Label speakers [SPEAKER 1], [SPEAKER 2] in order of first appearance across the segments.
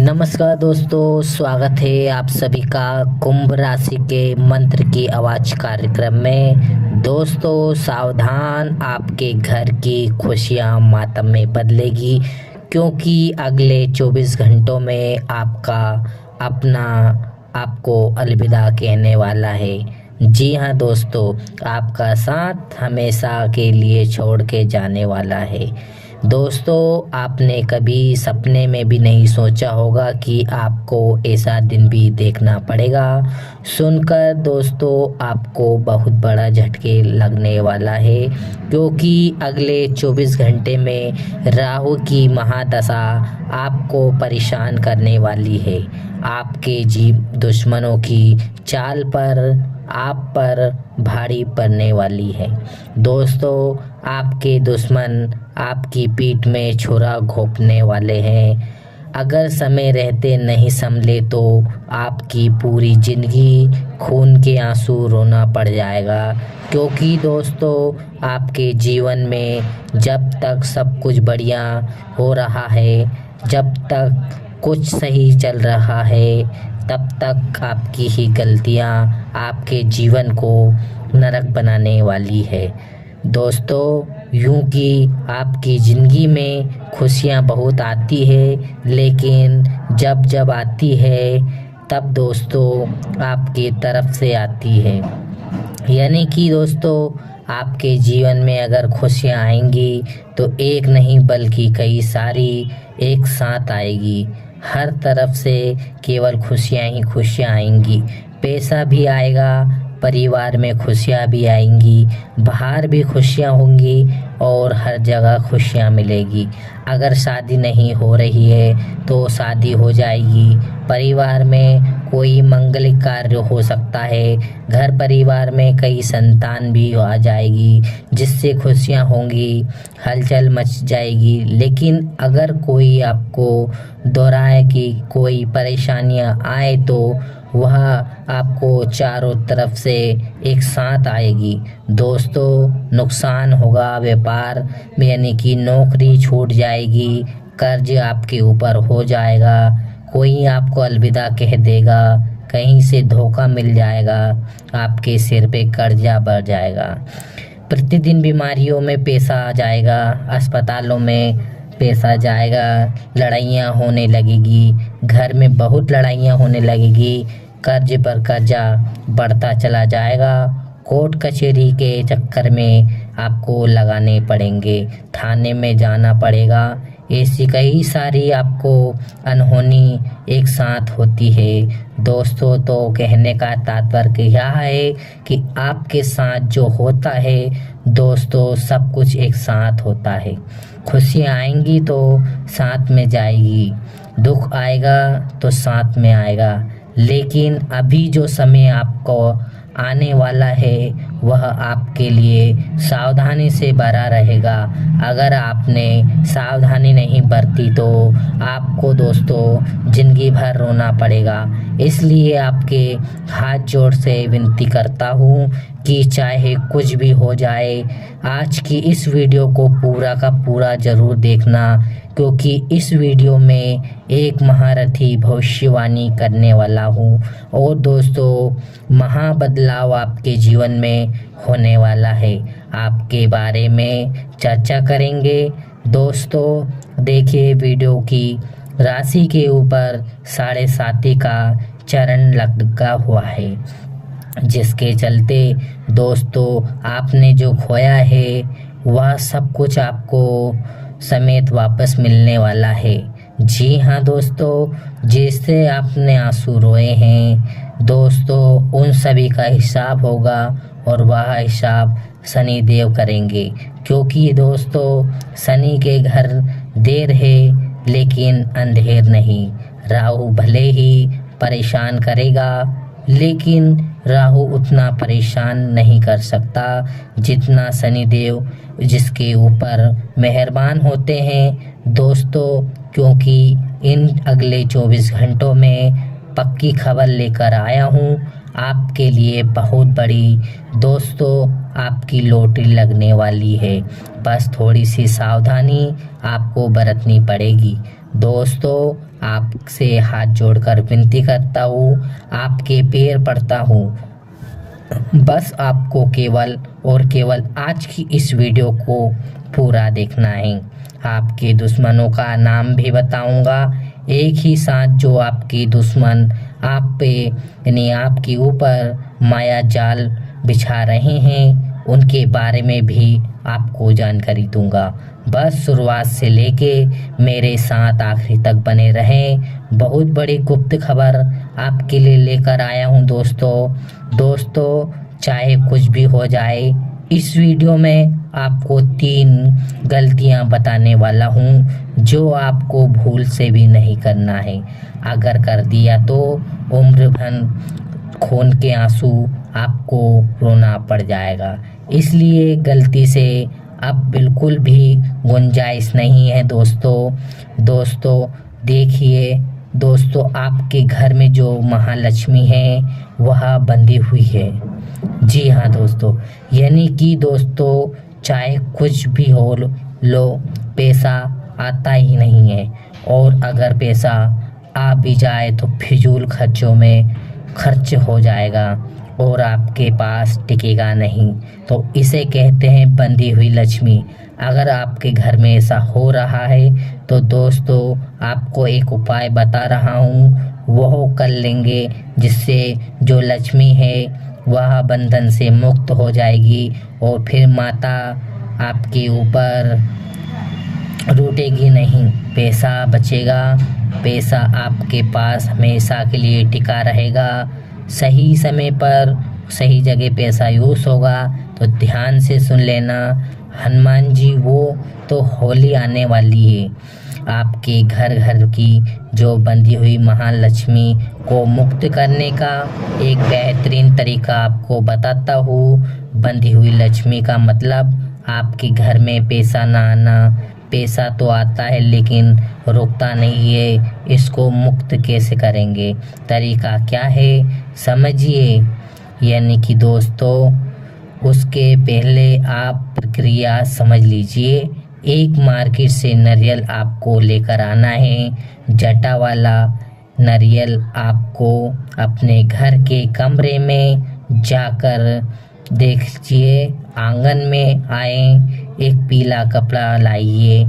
[SPEAKER 1] नमस्कार दोस्तों, स्वागत है आप सभी का कुंभ राशि के मंत्र की आवाज़ कार्यक्रम में। दोस्तों सावधान, आपके घर की खुशियां मातम में बदलेगी, क्योंकि अगले 24 घंटों में आपका अपना आपको अलविदा कहने वाला है। जी हाँ दोस्तों, आपका साथ हमेशा के लिए छोड़ के जाने वाला है। दोस्तों, आपने कभी सपने में भी नहीं सोचा होगा कि आपको ऐसा दिन भी देखना पड़ेगा। सुनकर दोस्तों आपको बहुत बड़ा झटके लगने वाला है, क्योंकि अगले 24 घंटे में राहु की महादशा आपको परेशान करने वाली है। आपके दुश्मनों की चाल पर आप पर भारी पड़ने वाली है। दोस्तों, आपके दुश्मन आपकी पीठ में छुरा घोंपने वाले हैं। अगर समय रहते नहीं संभले तो आपकी पूरी जिंदगी खून के आंसू रोना पड़ जाएगा, क्योंकि दोस्तों आपके जीवन में जब तक सब कुछ बढ़िया हो रहा है, जब तक कुछ सही चल रहा है, तब तक आपकी ही गलतियां आपके जीवन को नरक बनाने वाली है। दोस्तों, यूं कि आपकी ज़िंदगी में खुशियां बहुत आती है, लेकिन जब जब आती है तब दोस्तों आपकी तरफ से आती है। यानी कि दोस्तों आपके जीवन में अगर खुशियां आएंगी तो एक नहीं बल्कि कई सारी एक साथ आएगी। हर तरफ से केवल खुशियां ही खुशियां आएंगी। पैसा भी आएगा, परिवार में खुशियां भी आएंगी, बाहर भी खुशियां होंगी और हर जगह खुशियां मिलेगी। अगर शादी नहीं हो रही है तो शादी हो जाएगी। परिवार में कोई मंगलिक कार्य हो सकता है। घर परिवार में कई संतान भी आ जाएगी, जिससे खुशियां होंगी, हलचल मच जाएगी। लेकिन अगर कोई आपको दोहराए कि कोई परेशानियां आए तो वह आपको चारों तरफ से एक साथ आएगी। दोस्तों, नुकसान होगा व्यापार में, यानी कि नौकरी छूट जाएगी, कर्ज आपके ऊपर हो जाएगा, कोई आपको अलविदा कह देगा, कहीं से धोखा मिल जाएगा, आपके सिर पे कर्जा बढ़ जाएगा। प्रतिदिन बीमारियों में पैसा आ जाएगा, अस्पतालों में पैसा जाएगा, लड़ाइयाँ होने लगेगी, घर में बहुत लड़ाइयाँ होने लगेगी, कर्ज पर कर्जा बढ़ता चला जाएगा, कोर्ट कचहरी के चक्कर में आपको लगाने पड़ेंगे, थाने में जाना पड़ेगा। ऐसी कई सारी आपको अनहोनी एक साथ होती है। दोस्तों, तो कहने का तात्पर्य यह है कि आपके साथ जो होता है दोस्तों, सब कुछ एक साथ होता है। खुशियाँ आएंगी तो साथ में जाएगी, दुख आएगा तो साथ में आएगा। लेकिन अभी जो समय आपको आने वाला है वह आपके लिए सावधानी से भरा रहेगा। अगर आपने सावधानी नहीं बरती तो आपको दोस्तों ज़िंदगी भर रोना पड़ेगा। इसलिए आपके हाथ जोड़ से विनती करता हूँ कि चाहे कुछ भी हो जाए, आज की इस वीडियो को पूरा का पूरा ज़रूर देखना, क्योंकि इस वीडियो में एक महारथी भविष्यवाणी करने वाला हूँ। और दोस्तों, महा बदलाव आपके जीवन में होने वाला है, आपके बारे में चर्चा करेंगे। दोस्तों देखिए, वीडियो की राशि के ऊपर 7.5 का चरण लगा हुआ है, जिसके चलते दोस्तों आपने जो खोया है वह सब कुछ आपको समेत वापस मिलने वाला है। जी हाँ दोस्तों, जिससे आपने आंसू रोए हैं दोस्तों, उन सभी का हिसाब होगा, और वह हिसाब शनि देव करेंगे। क्योंकि दोस्तों शनि के घर देर है लेकिन अंधेर नहीं। राहु भले ही परेशान करेगा, लेकिन राहु उतना परेशान नहीं कर सकता जितना शनि देव, जिसके ऊपर मेहरबान होते हैं दोस्तों। क्योंकि इन अगले 24 घंटों में पक्की खबर लेकर आया हूँ आपके लिए, बहुत बड़ी दोस्तों आपकी लॉटरी लगने वाली है। बस थोड़ी सी सावधानी आपको बरतनी पड़ेगी। दोस्तों आपसे हाथ जोड़कर विनती करता हूँ, आपके पैर पड़ता हूँ, बस आपको केवल और केवल आज की इस वीडियो को पूरा देखना है। आपके दुश्मनों का नाम भी बताऊंगा, एक ही साथ जो आपके दुश्मन आप पे यानी आपके ऊपर माया जाल बिछा रहे हैं, उनके बारे में भी आपको जानकारी दूंगा। बस शुरुआत से लेके मेरे साथ आखिरी तक बने रहें। बहुत बड़ी गुप्त खबर आपके लिए लेकर आया हूं दोस्तों, चाहे कुछ भी हो जाए, इस वीडियो में आपको 3 गलतियां बताने वाला हूं जो आपको भूल से भी नहीं करना है। अगर कर दिया तो उम्र भर खून के आंसू आपको रोना पड़ जाएगा, इसलिए गलती से अब बिल्कुल भी गुंजाइश नहीं है दोस्तों देखिए दोस्तों, आपके घर में जो महालक्ष्मी है वह बंधी हुई है। जी हाँ दोस्तों, यानी कि दोस्तों चाहे कुछ भी हो लो, पैसा आता ही नहीं है, और अगर पैसा आ भी जाए तो फिजूल खर्चों में खर्च हो जाएगा और आपके पास टिकेगा नहीं। तो इसे कहते हैं बंधी हुई लक्ष्मी। अगर आपके घर में ऐसा हो रहा है तो दोस्तों आपको एक उपाय बता रहा हूँ, वह कर लेंगे, जिससे जो लक्ष्मी है वह बंधन से मुक्त हो जाएगी और फिर माता आपके ऊपर रूठेगी नहीं, पैसा बचेगा, पैसा आपके पास हमेशा के लिए टिका रहेगा। सही समय पर सही जगह पैसा यूज़ होगा। तो ध्यान से सुन लेना हनुमान जी, वो तो होली आने वाली है, आपके घर की जो बंधी हुई महालक्ष्मी को मुक्त करने का एक बेहतरीन तरीका आपको बताता हूँ। बंधी हुई लक्ष्मी का मतलब आपके घर में पैसा ना आना। पैसा तो आता है लेकिन रुकता नहीं है, इसको मुक्त कैसे करेंगे, तरीका क्या है समझिए। यानी कि दोस्तों उसके पहले आप प्रक्रिया समझ लीजिए। एक मार्केट से नारियल आपको लेकर आना है, जटा वाला नारियल आपको अपने घर के कमरे में जाकर देखिए, आंगन में आए, एक पीला कपड़ा लाइए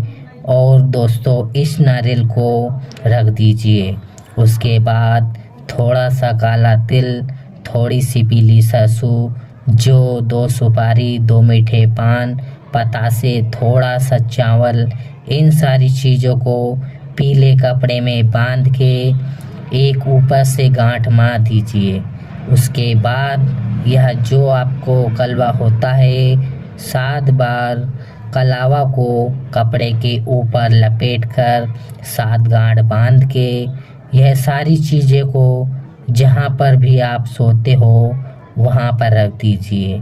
[SPEAKER 1] और दोस्तों इस नारियल को रख दीजिए। उसके बाद थोड़ा सा काला तिल, थोड़ी सी पीली सरसों, जो 2 सुपारी, 2 मीठे पान, पतासे, थोड़ा सा चावल, इन सारी चीज़ों को पीले कपड़े में बांध के एक ऊपर से गांठ मार दीजिए। उसके बाद यह जो आपको कलवा होता है, 7 बार कलावा को कपड़े के ऊपर लपेटकर 7 गांठ बांध के यह सारी चीज़ें को जहाँ पर भी आप सोते हो वहाँ पर रख दीजिए।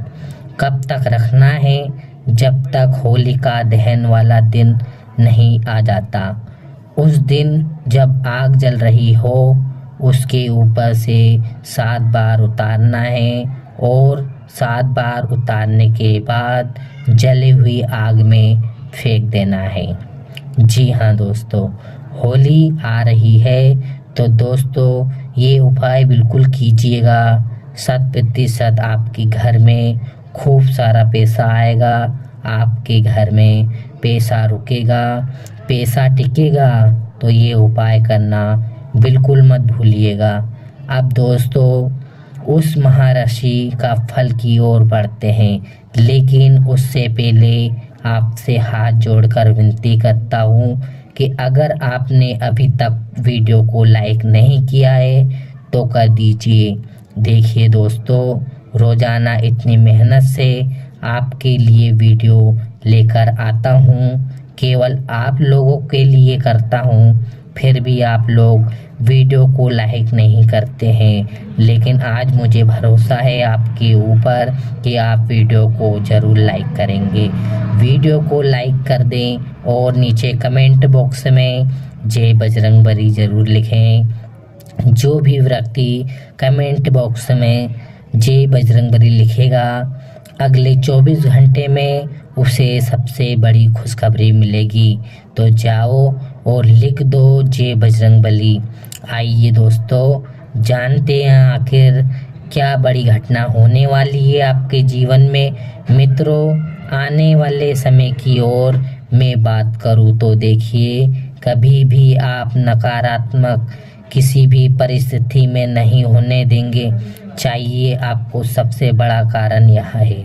[SPEAKER 1] कब तक रखना है? जब तक होलिका दहन वाला दिन नहीं आ जाता। उस दिन जब आग जल रही हो उसके ऊपर से 7 बार उतारना है और 7 बार उतारने के बाद जली हुई आग में फेंक देना है। जी हाँ दोस्तों, होली आ रही है तो दोस्तों ये उपाय बिल्कुल कीजिएगा। 100% आपके घर में खूब सारा पैसा आएगा, आपके घर में पैसा रुकेगा, पैसा टिकेगा। तो ये उपाय करना बिल्कुल मत भूलिएगा। अब दोस्तों उस महाराशि का फल की ओर बढ़ते हैं, लेकिन उससे पहले आपसे हाथ जोड़कर विनती करता हूँ कि अगर आपने अभी तक वीडियो को लाइक नहीं किया है तो कर दीजिए। देखिए दोस्तों, रोज़ाना इतनी मेहनत से आपके लिए वीडियो लेकर आता हूँ, केवल आप लोगों के लिए करता हूँ, फिर भी आप लोग वीडियो को लाइक नहीं करते हैं। लेकिन आज मुझे भरोसा है आपके ऊपर कि आप वीडियो को ज़रूर लाइक करेंगे। वीडियो को लाइक कर दें और नीचे कमेंट बॉक्स में जय बजरंगबली ज़रूर लिखें। जो भी व्यक्ति कमेंट बॉक्स में जय बजरंगबली लिखेगा, अगले 24 घंटे में उसे सबसे बड़ी खुशखबरी मिलेगी। तो जाओ और लिख दो जय बजरंगबली। आइए दोस्तों जानते हैं आखिर क्या बड़ी घटना होने वाली है आपके जीवन में। मित्रों, आने वाले समय की ओर मैं बात करूँ तो देखिए, कभी भी आप नकारात्मक किसी भी परिस्थिति में नहीं होने देंगे। चाहिए आपको सबसे बड़ा कारण यह है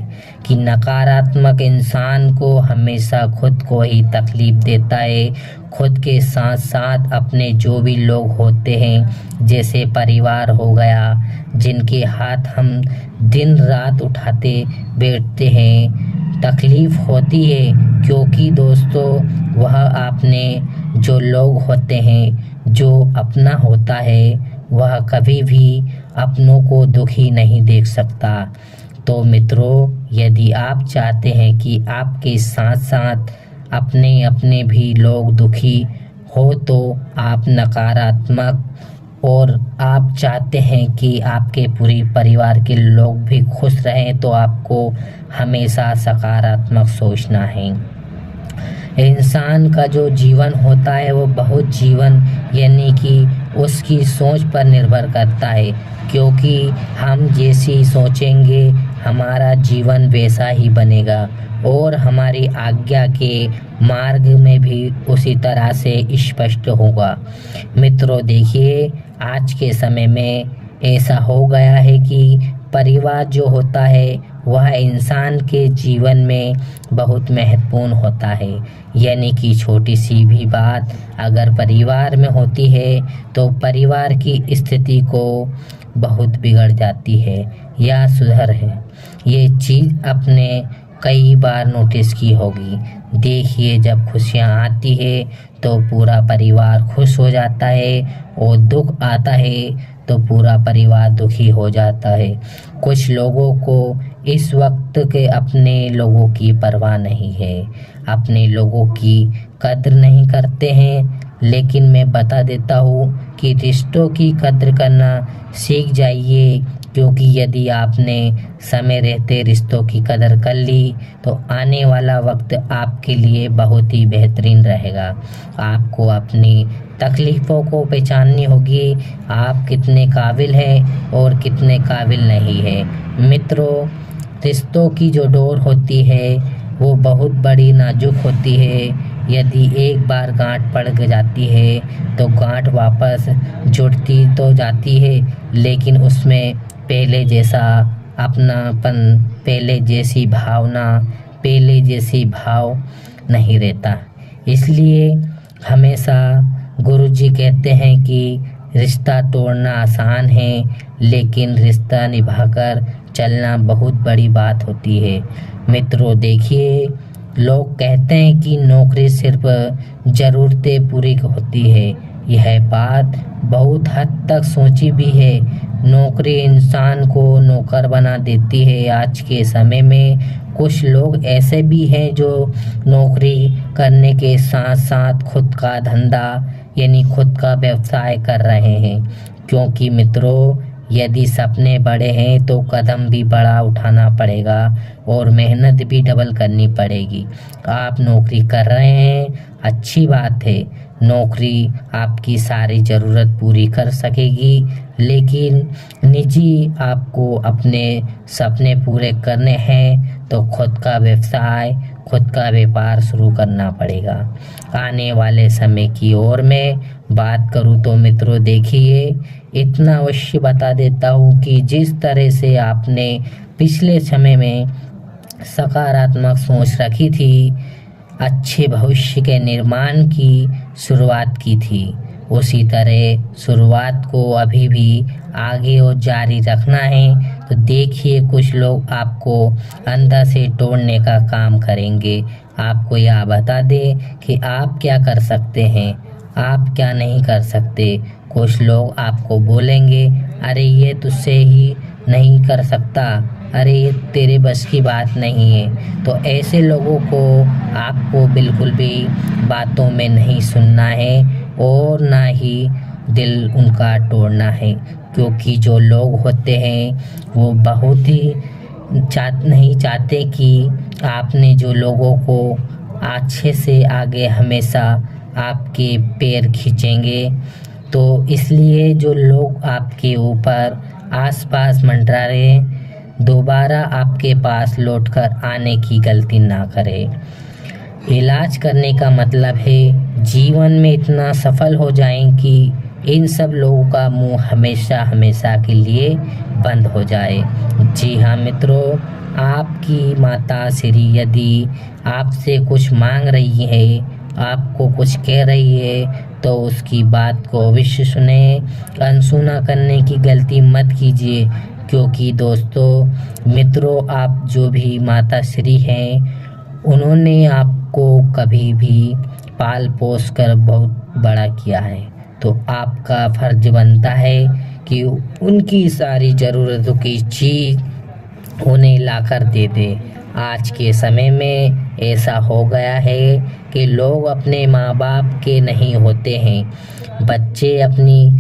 [SPEAKER 1] कि नकारात्मक इंसान को हमेशा खुद को ही तकलीफ देता है, खुद के साथ साथ अपने जो भी लोग होते हैं, जैसे परिवार हो गया, जिनके हाथ हम दिन रात उठाते बैठते हैं, तकलीफ होती है। क्योंकि दोस्तों वह आपने जो लोग होते हैं, जो अपना होता है, वह कभी भी अपनों को दुखी नहीं देख सकता। तो मित्रों, यदि आप चाहते हैं कि आपके साथ साथ अपने अपने भी लोग दुखी हो, तो आप नकारात्मक, और आप चाहते हैं कि आपके पूरे परिवार के लोग भी खुश रहें, तो आपको हमेशा सकारात्मक सोचना है। इंसान का जो जीवन होता है वो बहुत जीवन यानी कि उसकी सोच पर निर्भर करता है, क्योंकि हम जैसी सोचेंगे हमारा जीवन वैसा ही बनेगा और हमारी आज्ञा के मार्ग में भी उसी तरह से स्पष्ट होगा। मित्रों देखिए, आज के समय में ऐसा हो गया है कि परिवार जो होता है वह इंसान के जीवन में बहुत महत्वपूर्ण होता है। यानी कि छोटी सी भी बात अगर परिवार में होती है तो परिवार की स्थिति को बहुत बिगड़ जाती है या सुधर है। ये चीज़ आपने कई बार नोटिस की होगी। देखिए, जब खुशियाँ आती है तो पूरा परिवार खुश हो जाता है और दुख आता है तो पूरा परिवार दुखी हो जाता है। कुछ लोगों को इस वक्त के अपने लोगों की परवाह नहीं है, अपने लोगों की कद्र नहीं करते हैं। लेकिन मैं बता देता हूँ कि रिश्तों की कद्र करना सीख जाइए, क्योंकि यदि आपने समय रहते रिश्तों की कदर कर ली तो आने वाला वक्त आपके लिए बहुत ही बेहतरीन रहेगा। आपको अपनी तकलीफ़ों को पहचाननी होगी, आप कितने काबिल हैं और कितने काबिल नहीं हैं। मित्रों, रिश्तों की जो डोर होती है वो बहुत बड़ी नाजुक होती है। यदि एक बार गांठ पड़ जाती है तो गांठ वापस जुड़ती तो जाती है, लेकिन उसमें पहले जैसा अपनापन, पहले जैसी भावना, पहले जैसी भाव नहीं रहता। इसलिए हमेशा गुरुजी कहते हैं कि रिश्ता तोड़ना आसान है, लेकिन रिश्ता निभाकर चलना बहुत बड़ी बात होती है। मित्रों देखिए, लोग कहते हैं कि नौकरी सिर्फ ज़रूरतें पूरी होती है। यह बात बहुत हद तक सोची भी है। नौकरी इंसान को नौकर बना देती है। आज के समय में कुछ लोग ऐसे भी हैं जो नौकरी करने के साथ साथ खुद का धंधा यानी खुद का व्यवसाय कर रहे हैं। क्योंकि मित्रों, यदि सपने बड़े हैं तो कदम भी बड़ा उठाना पड़ेगा और मेहनत भी डबल करनी पड़ेगी। आप नौकरी कर रहे हैं, अच्छी बात है, नौकरी आपकी सारी ज़रूरत पूरी कर सकेगी, लेकिन निजी आपको अपने सपने पूरे करने हैं तो खुद का व्यवसाय, खुद का व्यापार शुरू करना पड़ेगा। आने वाले समय की ओर मैं बात करूं तो मित्रों देखिए, इतना अवश्य बता देता हूं कि जिस तरह से आपने पिछले समय में सकारात्मक सोच रखी थी, अच्छे भविष्य के निर्माण की शुरुआत की थी, उसी तरह शुरुआत को अभी भी आगे और जारी रखना है। तो देखिए, कुछ लोग आपको अंदर से तोड़ने का काम करेंगे। आपको यह बता दें कि आप क्या कर सकते हैं, आप क्या नहीं कर सकते। कुछ लोग आपको बोलेंगे, अरे ये तुझसे ही नहीं कर सकता, अरे ये तेरे बस की बात नहीं है। तो ऐसे लोगों को आपको बिल्कुल भी बातों में नहीं सुनना है और ना ही दिल उनका तोड़ना है। क्योंकि जो लोग होते हैं वो बहुत ही नहीं चाहते कि आपने जो लोगों को अच्छे से आगे हमेशा आपके पैर खींचेंगे। तो इसलिए जो लोग आपके ऊपर आसपास मंडरा रहे हैं, दोबारा आपके पास लौटकर आने की गलती ना करें। इलाज करने का मतलब है जीवन में इतना सफल हो जाएं कि इन सब लोगों का मुंह हमेशा हमेशा के लिए बंद हो जाए। जी हाँ मित्रों, आपकी माता श्री यदि आपसे कुछ मांग रही है, आपको कुछ कह रही है, तो उसकी बात को अवश्य सुने। अनसुना करने की गलती मत कीजिए, क्योंकि दोस्तों मित्रों, आप जो भी माता श्री हैं, उन्होंने आपको कभी भी पाल पोस कर बहुत बड़ा किया है। तो आपका फर्ज बनता है कि उनकी सारी ज़रूरतों की चीज़ उन्हें लाकर दे दे। आज के समय में ऐसा हो गया है कि लोग अपने माँ बाप के नहीं होते हैं। बच्चे अपनी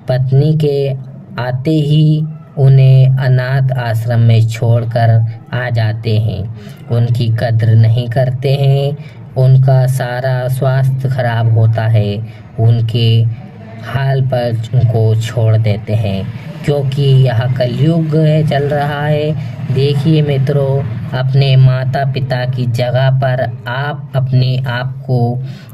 [SPEAKER 1] पत्नी के आते ही उन्हें अनाथ आश्रम में छोड़कर आ जाते हैं। उनकी कद्र नहीं करते हैं, उनका सारा स्वास्थ्य खराब होता है, उनके हाल पर उनको छोड़ देते हैं, क्योंकि यह कलयुग है चल रहा है। देखिए मित्रों, अपने माता पिता की जगह पर आप अपने आप को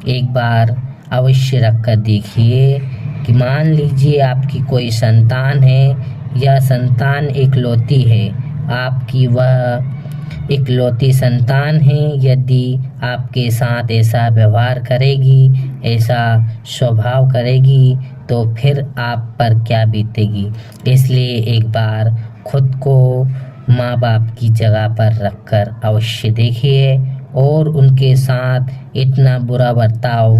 [SPEAKER 1] एक बार अवश्य रख कर देखिए कि मान लीजिए आपकी कोई संतान है, यह संतान इकलौती है, आपकी वह इकलौती संतान है। यदि आपके साथ ऐसा व्यवहार करेगी, ऐसा स्वभाव करेगी, तो फिर आप पर क्या बीतेगी। इसलिए एक बार खुद को माँ बाप की जगह पर रखकर अवश्य देखिए और उनके साथ इतना बुरा बर्ताव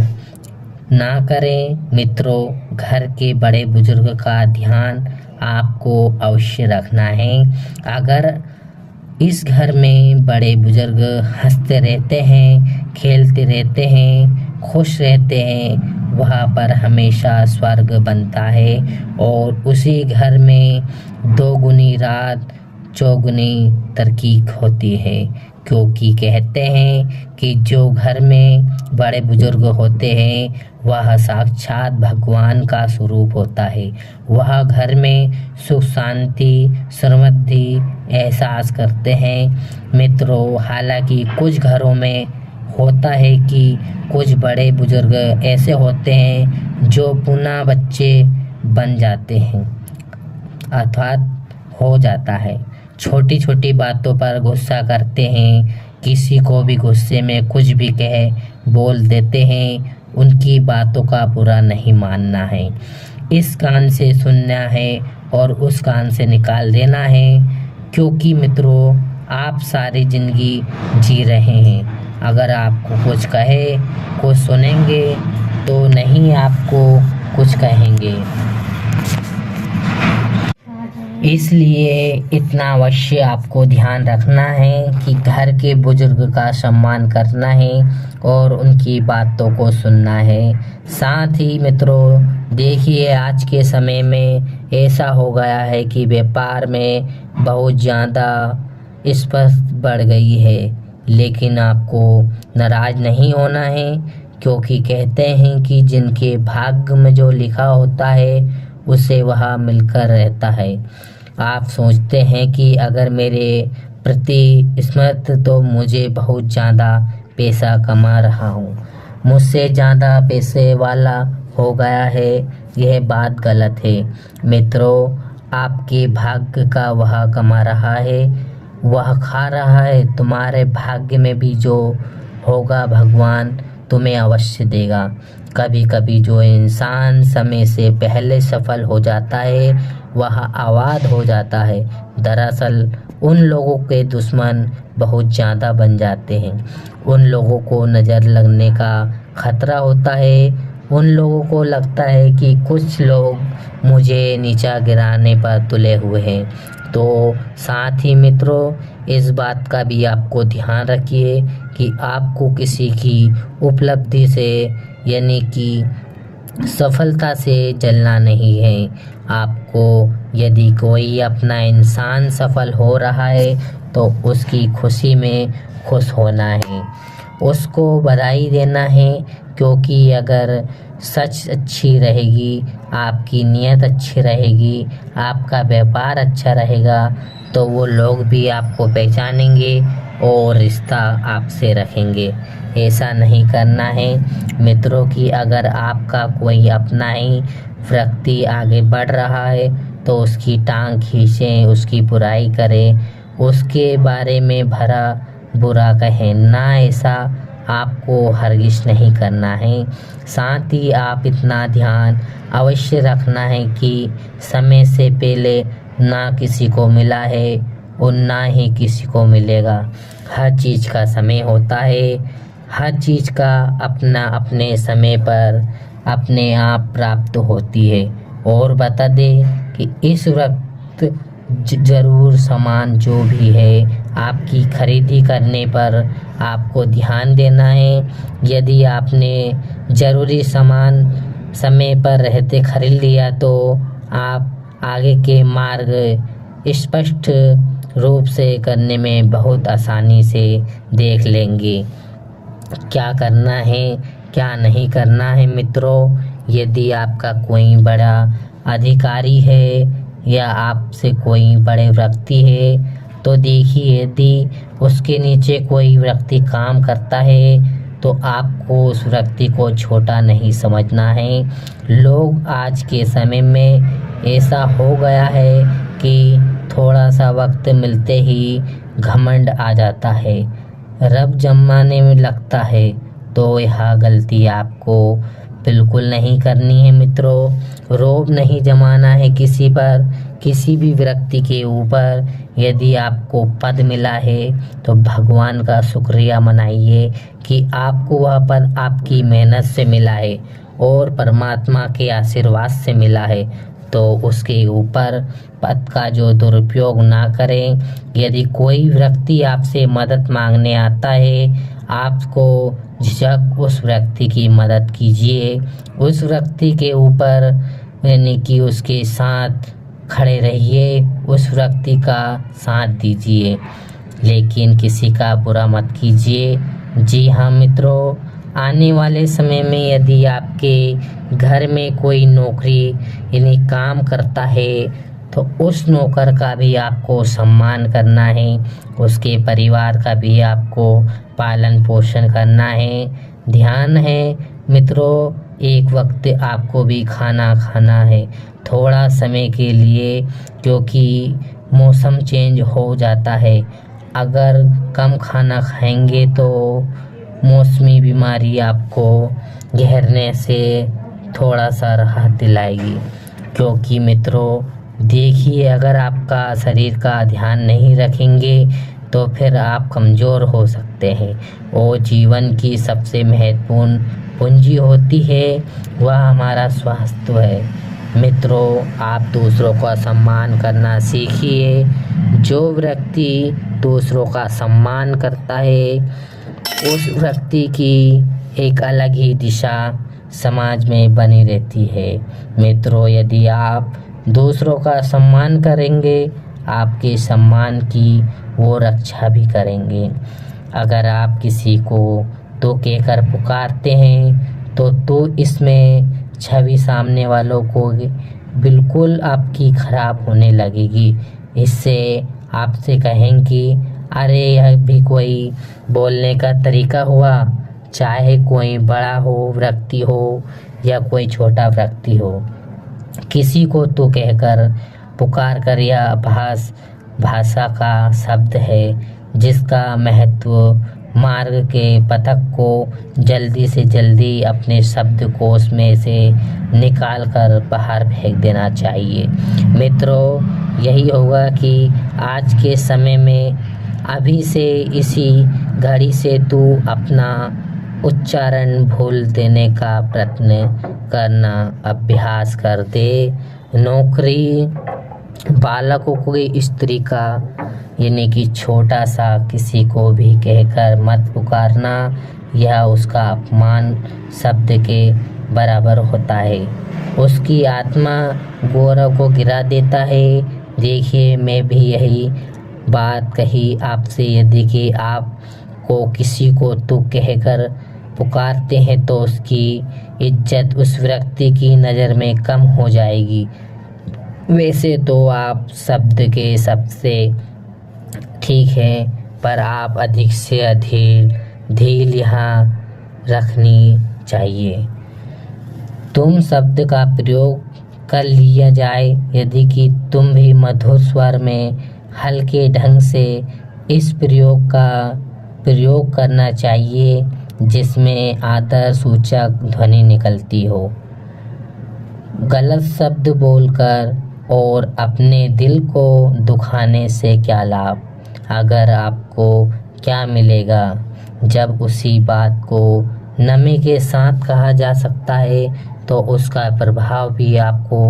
[SPEAKER 1] ना करें। मित्रों, घर के बड़े बुजुर्ग का ध्यान आपको अवश्य रखना है। अगर इस घर में बड़े बुजुर्ग हंसते रहते हैं, खेलते रहते हैं, खुश रहते हैं, वहाँ पर हमेशा स्वर्ग बनता है और उसी घर में दोगुनी रात चौगुनी तरक्की होती है। क्योंकि कहते हैं कि जो घर में बड़े बुजुर्ग होते हैं वह साक्षात भगवान का स्वरूप होता है। वह घर में सुख शांति समृद्धि एहसास करते हैं। मित्रों, हालांकि कुछ घरों में होता है कि कुछ बड़े बुजुर्ग ऐसे होते हैं जो पुनः बच्चे बन जाते हैं, अर्थात हो जाता है। छोटी छोटी बातों पर गुस्सा करते हैं, किसी को भी गुस्से में कुछ भी कह बोल देते हैं। उनकी बातों का बुरा नहीं मानना है, इस कान से सुनना है और उस कान से निकाल देना है। क्योंकि मित्रों, आप सारी ज़िंदगी जी रहे हैं, अगर आपको कुछ कहे कुछ सुनेंगे तो नहीं आपको कुछ कहेंगे। इसलिए इतना अवश्य आपको ध्यान रखना है कि घर के बुजुर्ग का सम्मान करना है और उनकी बातों को सुनना है। साथ ही मित्रों, देखिए आज के समय में ऐसा हो गया है कि व्यापार में बहुत ज़्यादा स्पर्धा बढ़ गई है, लेकिन आपको नाराज़ नहीं होना है, क्योंकि कहते हैं कि जिनके भाग्य में जो लिखा होता है उसे वह मिलकर रहता है। आप सोचते हैं कि अगर मेरे प्रति स्मृत तो मुझे बहुत ज़्यादा पैसा कमा रहा हूँ, मुझसे ज़्यादा पैसे वाला हो गया है, यह बात गलत है। मित्रों, आपके भाग्य का वह कमा रहा है, वह खा रहा है। तुम्हारे भाग्य में भी जो होगा भगवान तुम्हें अवश्य देगा। कभी कभी जो इंसान समय से पहले सफल हो जाता है वह आबाद हो जाता है। दरअसल उन लोगों के दुश्मन बहुत ज़्यादा बन जाते हैं, उन लोगों को नज़र लगने का खतरा होता है, उन लोगों को लगता है कि कुछ लोग मुझे नीचा गिराने पर तुले हुए हैं। तो साथ ही मित्रों, इस बात का भी आपको ध्यान रखिए कि आपको किसी की उपलब्धि से यानी कि सफलता से जलना नहीं है। आपको यदि कोई अपना इंसान सफल हो रहा है तो उसकी खुशी में खुश होना है, उसको बधाई देना है क्योंकि अगर सच अच्छी रहेगी, आपकी नीयत अच्छी रहेगी, आपका व्यापार अच्छा रहेगा तो वो लोग भी आपको पहचानेंगे और रिश्ता आपसे रखेंगे। ऐसा नहीं करना है मित्रों कि अगर आपका कोई अपना ही व्यक्ति आगे बढ़ रहा है तो उसकी टांग खींचें, उसकी बुराई करें, उसके बारे में भरा बुरा कहें ना। ऐसा आपको हरगिज़ नहीं करना है। साथ ही आप इतना ध्यान अवश्य रखना है कि समय से पहले ना किसी को मिला है और ना ही किसी को मिलेगा। हर चीज़ का समय होता है, हर चीज़ का अपना अपने समय पर अपने आप प्राप्त होती है। और बता दें कि इस वक्त ज़रूर सामान जो भी है आपकी खरीदी करने पर आपको ध्यान देना है। यदि आपने ज़रूरी सामान समय पर रहते खरीद लिया तो आप आगे के मार्ग स्पष्ट रूप से करने में बहुत आसानी से देख लेंगे क्या करना है क्या नहीं करना है। मित्रों, यदि आपका कोई बड़ा अधिकारी है या आपसे कोई बड़े व्यक्ति है तो देखिए, यदि उसके नीचे कोई व्यक्ति काम करता है तो आपको उस व्यक्ति को छोटा नहीं समझना है। लोग आज के समय में ऐसा हो गया है कि थोड़ा सा वक्त मिलते ही घमंड आ जाता है, रब जमाने में लगता है। तो यह गलती आपको बिल्कुल नहीं करनी है मित्रों। रोब नहीं जमाना है किसी पर, किसी भी व्यक्ति के ऊपर। यदि आपको पद मिला है तो भगवान का शुक्रिया मनाइए कि आपको वह पद आपकी मेहनत से मिला है और परमात्मा के आशीर्वाद से मिला है। तो उसके ऊपर पद का जो दुरुपयोग ना करें। यदि कोई व्यक्ति आपसे मदद मांगने आता है, आपको झिझक उस व्यक्ति की मदद कीजिए, उस व्यक्ति के ऊपर यानी कि उसके साथ खड़े रहिए, उस व्यक्ति का साथ दीजिए, लेकिन किसी का बुरा मत कीजिए। जी हाँ मित्रों, आने वाले समय में यदि आपके घर में कोई नौकरी यानी काम करता है तो उस नौकर का भी आपको सम्मान करना है, उसके परिवार का भी आपको पालन पोषण करना है। ध्यान है मित्रों, एक वक्त आपको भी खाना खाना है, थोड़ा समय के लिए, क्योंकि मौसम चेंज हो जाता है। अगर कम खाना खाएंगे तो मौसमी बीमारी आपको घेरने से थोड़ा सा राहत दिलाएगी। क्योंकि मित्रों देखिए, अगर आपका शरीर का ध्यान नहीं रखेंगे तो फिर आप कमज़ोर हो सकते हैं। और जीवन की सबसे महत्वपूर्ण पूंजी होती है वह हमारा स्वास्थ्य है। मित्रों, आप दूसरों का सम्मान करना सीखिए। जो व्यक्ति दूसरों का सम्मान करता है उस व्यक्ति की एक अलग ही दिशा समाज में बनी रहती है। मित्रों, यदि आप दूसरों का सम्मान करेंगे, आपके सम्मान की वो रक्षा भी करेंगे। अगर आप किसी को तो कहकर पुकारते हैं तो इसमें छवि सामने वालों को बिल्कुल आपकी खराब होने लगेगी। इससे आपसे कहेंगे, अरे यह भी कोई बोलने का तरीका हुआ, चाहे कोई बड़ा हो व्यक्ति हो या कोई छोटा व्यक्ति हो। किसी को तो कहकर पुकार कर यह भाषा का शब्द है जिसका महत्व मार्ग के पथक को जल्दी से जल्दी अपने शब्दकोश में से निकाल कर बाहर फेंक देना चाहिए। मित्रों, यही होगा कि आज के समय में अभी से इसी घड़ी से तू अपना उच्चारण भूल देने का प्रयत्न करना अभ्यास कर दे। नौकरी, बालकों को स्त्री का यानी कि छोटा सा किसी को भी कहकर मत पुकारना, यह उसका अपमान शब्द के बराबर होता है, उसकी आत्मा गौरव को गिरा देता है। देखिए, मैं भी यही बात कही आपसे, यदि कि आप को किसी को तू कहकर पुकारते हैं तो उसकी इज्जत उस व्यक्ति की नज़र में कम हो जाएगी। वैसे तो आप शब्द के सबसे ठीक है, पर आप अधिक से अधिक धीर यहाँ रखनी चाहिए। तुम शब्द का प्रयोग कर लिया जाए, यदि कि तुम भी मधुर स्वर में हल्के ढंग से इस प्रयोग करना चाहिए जिसमें आदर सूचक ध्वनि निकलती हो। गलत शब्द बोलकर और अपने दिल को दुखाने से क्या लाभ, अगर आपको क्या मिलेगा जब उसी बात को नमी के साथ कहा जा सकता है तो उसका प्रभाव भी आपको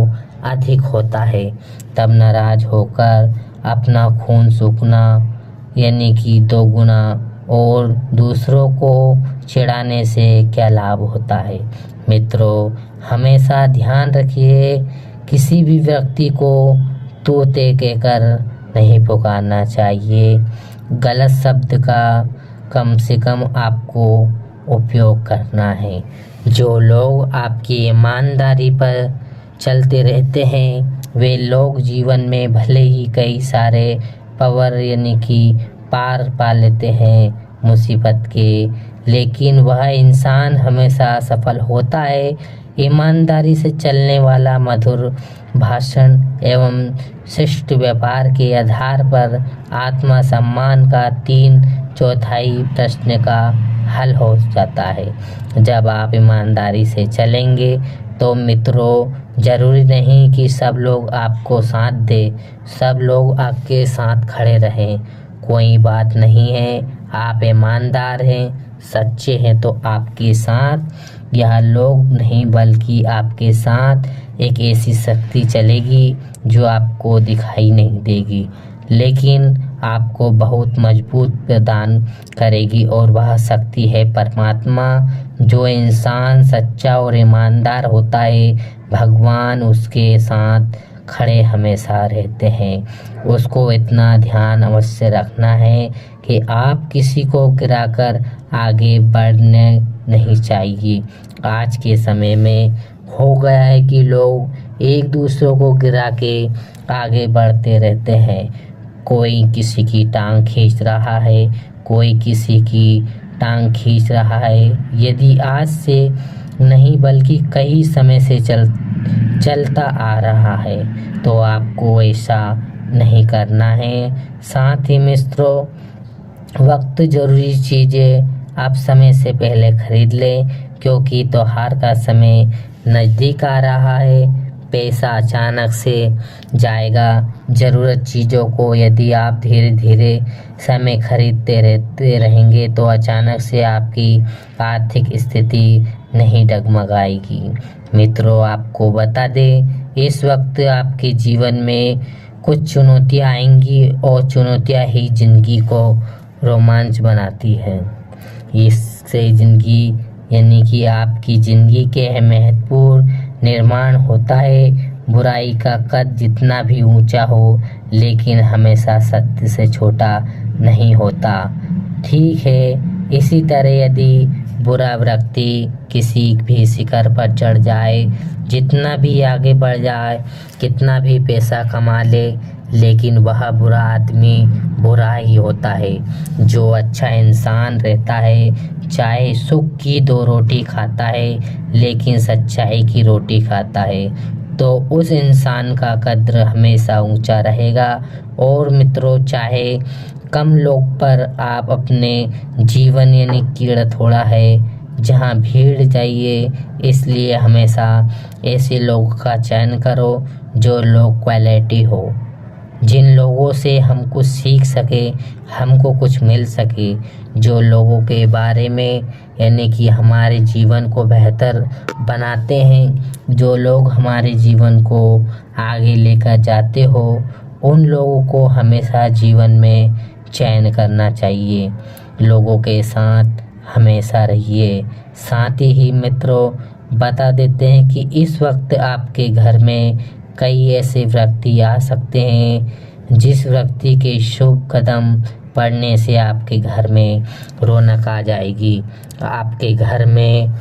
[SPEAKER 1] अधिक होता है। तब नाराज होकर अपना खून सूखना यानी कि दोगुना और दूसरों को चिढ़ाने से क्या लाभ होता है। मित्रों, हमेशा ध्यान रखिए, किसी भी व्यक्ति को तोते कहकर नहीं पुकारना चाहिए। गलत शब्द का कम से कम आपको उपयोग करना है। जो लोग आपकी ईमानदारी पर चलते रहते हैं वे लोग जीवन में भले ही कई सारे पावर यानी कि पार पा लेते हैं मुसीबत के, लेकिन वह इंसान हमेशा सफल होता है। ईमानदारी से चलने वाला मधुर भाषण एवं शिष्ट व्यवहार के आधार पर आत्मसम्मान का 3/4 प्रश्न का हल हो जाता है। जब आप ईमानदारी से चलेंगे तो मित्रों, जरूरी नहीं कि सब लोग आपको साथ दे, सब लोग आपके साथ खड़े रहें, कोई बात नहीं है। आप ईमानदार हैं, सच्चे हैं तो आपके साथ यह लोग नहीं बल्कि आपके साथ एक ऐसी शक्ति चलेगी जो आपको दिखाई नहीं देगी, लेकिन आपको बहुत मजबूत प्रदान करेगी, और वह शक्ति है परमात्मा। जो इंसान सच्चा और ईमानदार होता है, भगवान उसके साथ खड़े हमेशा रहते हैं। उसको इतना ध्यान अवश्य रखना है कि आप किसी को गिराकर आगे बढ़ने नहीं चाहिए। आज के समय में हो गया है कि लोग एक दूसरों को गिरा के आगे बढ़ते रहते हैं। कोई किसी की टांग खींच रहा है, कोई किसी की टांग खींच रहा है। यदि आज से नहीं बल्कि कई समय से चलता आ रहा है तो आपको ऐसा नहीं करना है। साथ ही मित्रों, वक्त जरूरी चीज़ें आप समय से पहले खरीद लें, क्योंकि त्योहार का समय नज़दीक आ रहा है। पैसा अचानक से जाएगा। ज़रूरत चीज़ों को यदि आप धीरे धीरे समय खरीदते रहते रहेंगे तो अचानक से आपकी आर्थिक स्थिति नहीं डगमगाएगी। मित्रों, आपको बता दें, इस वक्त आपके जीवन में कुछ चुनौतियां आएंगी और चुनौतियां ही जिंदगी को रोमांच बनाती हैं। इससे जिंदगी यानी कि आपकी ज़िंदगी के महत्वपूर्ण निर्माण होता है। बुराई का कद जितना भी ऊंचा हो, लेकिन हमेशा सत्य से छोटा नहीं होता। ठीक है, इसी तरह यदि बुरा व्यक्ति किसी भी शिखर पर चढ़ जाए, जितना भी आगे बढ़ जाए, कितना भी पैसा कमा ले, लेकिन वह बुरा आदमी बुरा ही होता है। जो अच्छा इंसान रहता है चाहे सुख की 2 रोटी खाता है लेकिन सच्चाई की रोटी खाता है, तो उस इंसान का कद्र हमेशा ऊंचा रहेगा। और मित्रों, चाहे कम लोग पर आप अपने जीवन यानी कीड़ा थोड़ा है जहाँ भीड़ जाइए, इसलिए हमेशा ऐसे लोगों का चयन करो जो लोग क्वालिटी हो, जिन लोगों से हम कुछ सीख सके, हमको कुछ मिल सके, जो लोगों के बारे में यानी कि हमारे जीवन को बेहतर बनाते हैं, जो लोग हमारे जीवन को आगे लेकर जाते हो, उन लोगों को हमेशा जीवन में चयन करना चाहिए। लोगों के साथ हमेशा रहिए। साथ ही मित्रों, बता देते हैं कि इस वक्त आपके घर में कई ऐसे व्यक्ति आ सकते हैं जिस व्यक्ति के शुभ कदम पढ़ने से आपके घर में रौनक आ जाएगी, आपके घर में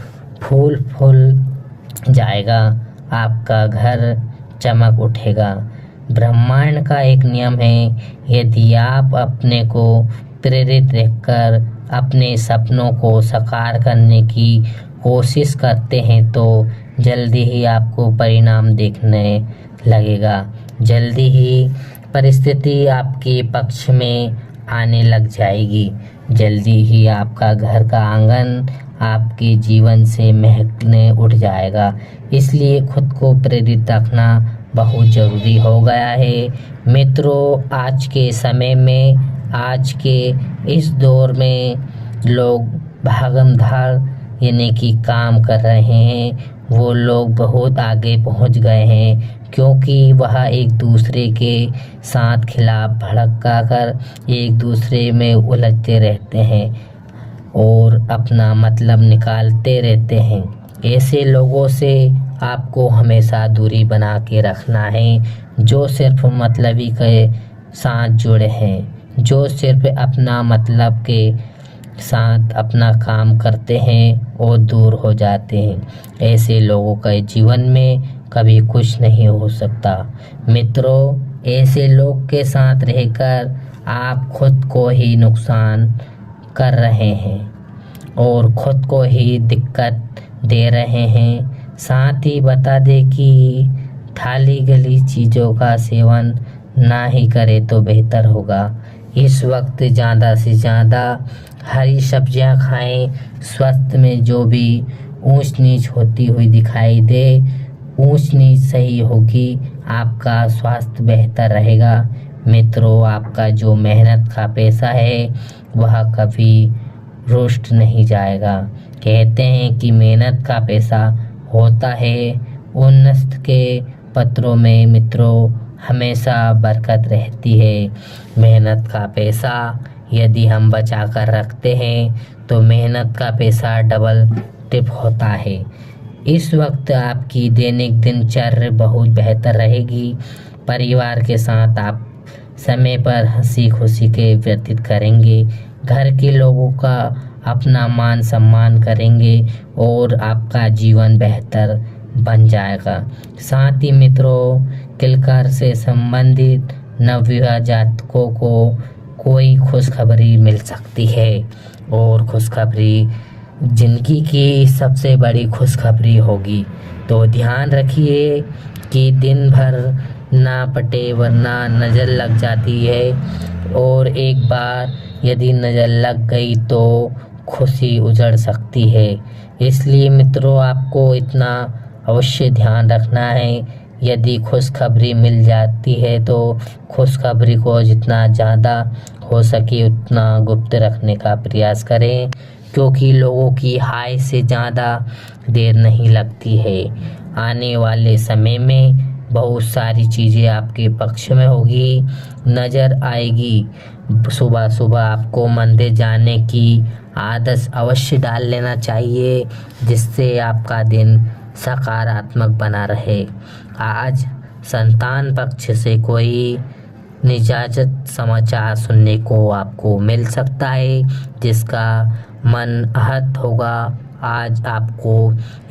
[SPEAKER 1] फूल फूल जाएगा, आपका घर चमक उठेगा। ब्रह्मांड का एक नियम है, यदि आप अपने को प्रेरित रखकर अपने सपनों को साकार करने की कोशिश करते हैं तो जल्दी ही आपको परिणाम देखने लगेगा। जल्दी ही परिस्थिति आपके पक्ष में आने लग जाएगी। जल्दी ही आपका घर का आंगन आपके जीवन से महकने उठ जाएगा। इसलिए खुद को प्रेरित रखना बहुत ज़रूरी हो गया है। मित्रों, आज के समय में, आज के इस दौर में लोग भागम भाग यानी कि काम कर रहे हैं, वो लोग बहुत आगे पहुंच गए हैं, क्योंकि वह एक दूसरे के साथ खिलाफ भड़का कर एक दूसरे में उलझते रहते हैं और अपना मतलब निकालते रहते हैं। ऐसे लोगों से आपको हमेशा दूरी बना के रखना है, जो सिर्फ मतलबी के साथ जुड़े हैं, जो सिर्फ अपना मतलब के साथ अपना काम करते हैं और दूर हो जाते हैं। ऐसे लोगों के जीवन में कभी कुछ नहीं हो सकता। मित्रों, ऐसे लोग के साथ रहकर आप खुद को ही नुकसान कर रहे हैं और खुद को ही दिक्कत दे रहे हैं। साथ ही बता दें कि थाली गली चीज़ों का सेवन ना ही करे तो बेहतर होगा। इस वक्त ज़्यादा से ज़्यादा हरी सब्जियां खाएं। स्वास्थ्य में जो भी ऊंच नीच होती हुई दिखाई दे, ऊंच नीच सही होगी, आपका स्वास्थ्य बेहतर रहेगा। मित्रों, आपका जो मेहनत का पैसा है वह कभी रोस्ट नहीं जाएगा। कहते हैं कि मेहनत का पैसा होता है उन नस्त के पत्रों में। मित्रों, हमेशा बरकत रहती है। मेहनत का पैसा यदि हम बचा कर रखते हैं तो मेहनत का पैसा डबल टिप होता है। इस वक्त आपकी दैनिक दिनचर्या बहुत बेहतर रहेगी। परिवार के साथ आप समय पर हंसी खुशी के व्यतीत करेंगे, घर के लोगों का अपना मान सम्मान करेंगे और आपका जीवन बेहतर बन जाएगा। साथ ही मित्रों, किलकार से संबंधित नवविवाह जातकों को कोई खुशखबरी मिल सकती है और खुशखबरी जिंदगी की सबसे बड़ी खुशखबरी होगी। तो ध्यान रखिए कि दिन भर ना पटे वरना नज़र लग जाती है और एक बार यदि नज़र लग गई तो खुशी उजड़ सकती है। इसलिए मित्रों, आपको इतना अवश्य ध्यान रखना है, यदि खुशखबरी मिल जाती है तो खुशखबरी को जितना ज़्यादा हो सके उतना गुप्त रखने का प्रयास करें, क्योंकि लोगों की हाय से ज़्यादा देर नहीं लगती है। आने वाले समय में बहुत सारी चीज़ें आपके पक्ष में होगी, नज़र आएगी। सुबह सुबह आपको मंदिर जाने की आदत अवश्य डाल लेना चाहिए, जिससे आपका दिन सकारात्मक बना रहे। आज संतान पक्ष से कोई निजाजत समाचार सुनने को आपको मिल सकता है, जिसका मन आहत होगा। आज आपको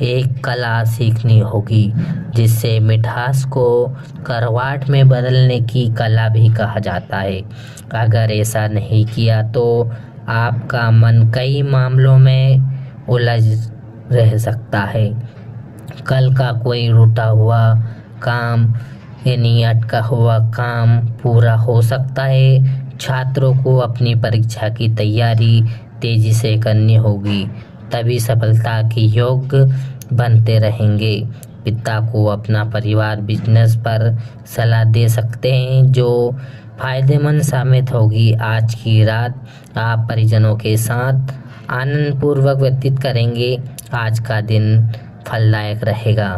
[SPEAKER 1] एक कला सीखनी होगी, जिससे मिठास को करवाट में बदलने की कला भी कहा जाता है। अगर ऐसा नहीं किया तो आपका मन कई मामलों में उलझ रह सकता है। कल का कोई रुटा हुआ काम यानी अटका हुआ काम पूरा हो सकता है। छात्रों को अपनी परीक्षा की तैयारी तेजी से करनी होगी, तभी सफलता के योग्य बनते रहेंगे। पिता को अपना परिवार बिजनेस पर सलाह दे सकते हैं, जो फायदेमंद साबित होगी। आज की रात आप परिजनों के साथ आनंदपूर्वक व्यतीत करेंगे। आज का दिन फलदायक रहेगा।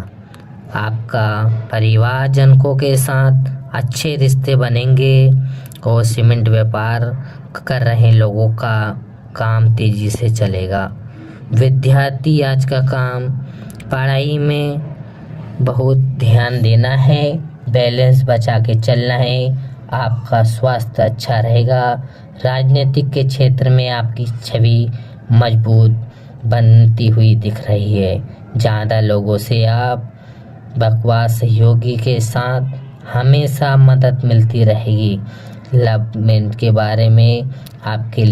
[SPEAKER 1] आपका परिवारजनों के साथ अच्छे रिश्ते बनेंगे और सीमेंट व्यापार कर रहे लोगों का काम तेजी से चलेगा। विद्यार्थी आज का काम पढ़ाई में बहुत ध्यान देना है, बैलेंस बचा के चलना है। आपका स्वास्थ्य अच्छा रहेगा। राजनीतिक के क्षेत्र में आपकी छवि मजबूत बनती हुई दिख रही है। ज़्यादा लोगों से आप बकवास सहयोगी के साथ हमेशा मदद मिलती रहेगी। लव के बारे में आपके